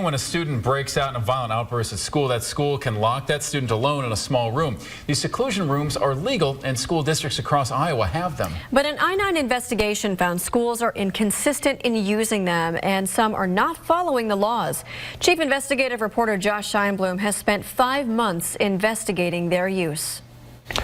When a student breaks out in a violent outburst at school, that school can lock that student alone in a small room. These seclusion rooms are legal, and school districts across Iowa have them. But an I-9 investigation found schools are inconsistent in using them, and some are not following the laws. Chief Investigative Reporter Josh Scheinblum has spent 5 months investigating their use.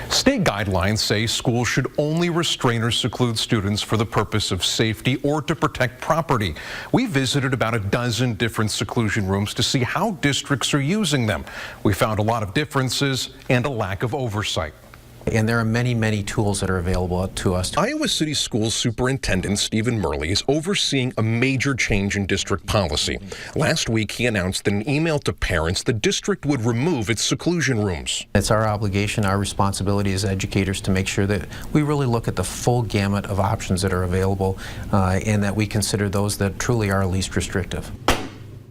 State guidelines say schools should only restrain or seclude students for the purpose of safety or to protect property. We visited about a dozen different seclusion rooms to see how districts are using them. We found a lot of differences and a lack of oversight. And there are many, many tools that are available to us. Iowa City Schools Superintendent Stephen Murley is overseeing a major change in district policy. Last week, he announced in an email to parents the district would remove its seclusion rooms. It's our obligation, our responsibility as educators to make sure that we really look at the full gamut of options that are available and that we consider those that truly are least restrictive.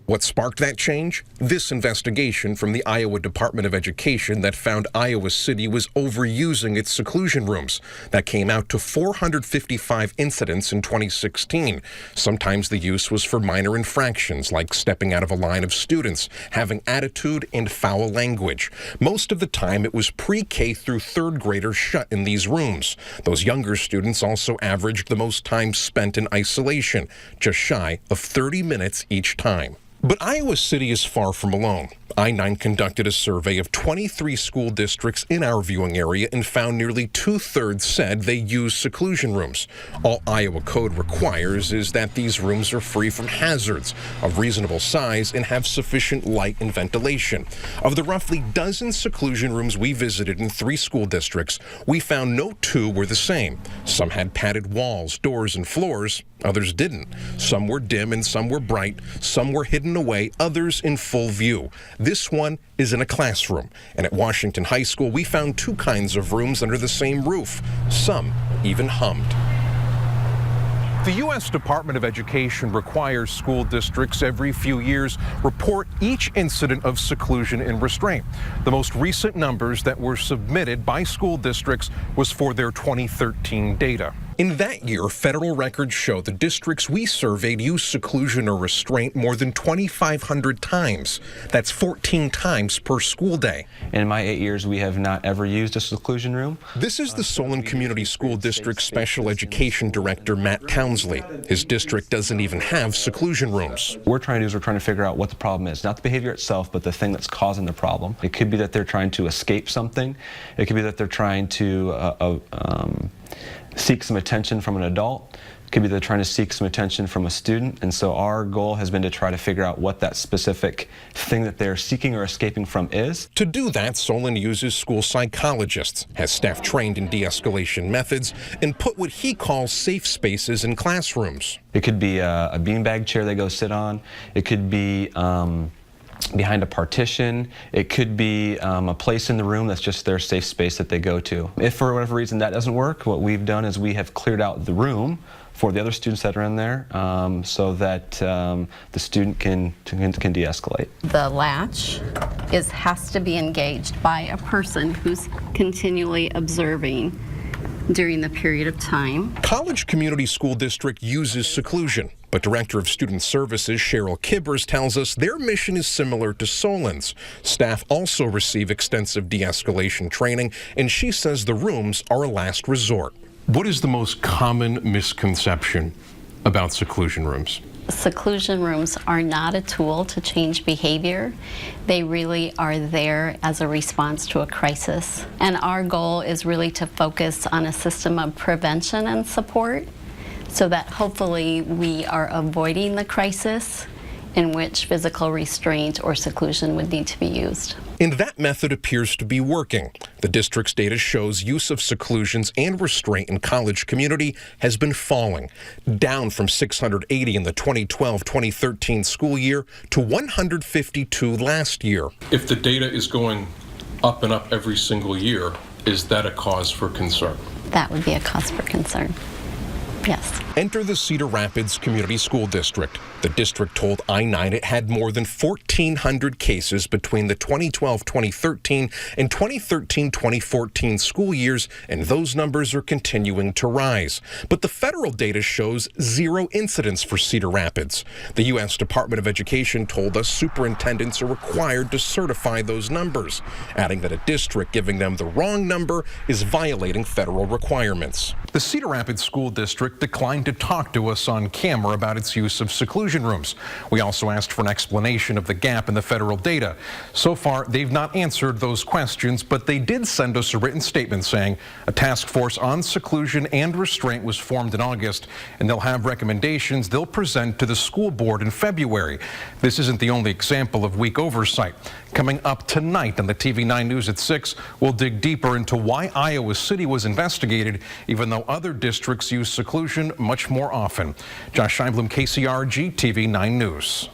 What sparked that change? This investigation from the Iowa Department of Education that found Iowa City was overusing its seclusion rooms. That came out to 455 incidents in 2016. Sometimes the use was for minor infractions like stepping out of a line of students, having attitude, and foul language. Most of the time it was pre-K through third graders shut in these rooms. Those younger students also averaged the most time spent in isolation, just shy of 30 minutes each time. But Iowa City is far from alone. I-9 conducted a survey of 23 school districts in our viewing area and found nearly 2/3 said they use seclusion rooms. All Iowa code requires is that these rooms are free from hazards, of reasonable size, and have sufficient light and ventilation. Of the roughly dozen seclusion rooms we visited in 3 school districts, we found no 2 were the same. Some had padded walls, doors, and floors. Others didn't. Some were dim and some were bright. Some were hidden away, others in full view. This one is in a classroom. And at Washington High School, we found 2 kinds of rooms under the same roof. Some even hummed. The U.S. Department of Education requires school districts every few years report each incident of seclusion and restraint. The most recent numbers that were submitted by school districts was for their 2013 data. In that year, federal records show the districts we surveyed used seclusion or restraint more than 2,500 times. That's 14 times per school day. In my 8 years, we have not ever used a seclusion room. This is the Solon Community School District Special Education Director, Matt Townsley. His district doesn't even have seclusion rooms. What we're trying to do is we're trying to figure out what the problem is. Not the behavior itself, but the thing that's causing the problem. It could be that they're trying to escape something. It could be that they're trying to seek some attention from an adult. It could be they're trying to seek some attention from a student. And so our goal has been to try to figure out what that specific thing that they're seeking or escaping from is. To do that, Solon uses school psychologists, has staff trained in de-escalation methods, and put what he calls safe spaces in classrooms. It could be a beanbag chair they go sit on. It could be behind a partition. It could be a place in the room that's just their safe space that they go to. If for whatever reason that doesn't work, what we've done is we have cleared out the room for the other students that are in there so that the student can de-escalate. The latch has to be engaged by a person who's continually observing during the period of time. College Community School District uses seclusion, but Director of Student Services Cheryl Kibbers tells us their mission is similar to Solon's. Staff also receive extensive de-escalation training, and she says the rooms are a last resort. What is the most common misconception about seclusion rooms? Seclusion rooms are not a tool to change behavior. They really are there as a response to a crisis. And our goal is really to focus on a system of prevention and support so that hopefully we are avoiding the crisis in which physical restraint or seclusion would need to be used. And that method appears to be working. The district's data shows use of seclusions and restraint in college community has been falling, down from 680 in the 2012-2013 school year to 152 last year. If the data is going up and up every single year, is that a cause for concern? That would be a cause for concern. Yes. Enter the Cedar Rapids Community School District. The district told I-9 it had more than 1,400 cases between the 2012-2013 and 2013-2014 school years, and those numbers are continuing to rise. But the federal data shows 0 incidents for Cedar Rapids. The U.S. Department of Education told us superintendents are required to certify those numbers, adding that a district giving them the wrong number is violating federal requirements. The Cedar Rapids School District declined to talk to us on camera about its use of seclusion rooms. We also asked for an explanation of the gap in the federal data. So far, they've not answered those questions, but they did send us a written statement saying a task force on seclusion and restraint was formed in August, and they'll have recommendations they'll present to the school board in February. This isn't the only example of weak oversight. Coming up tonight on the TV9 News at 6, we'll dig deeper into why Iowa City was investigated, even though other districts use seclusion much more often. Josh Scheinblum, KCRG, TV9 News.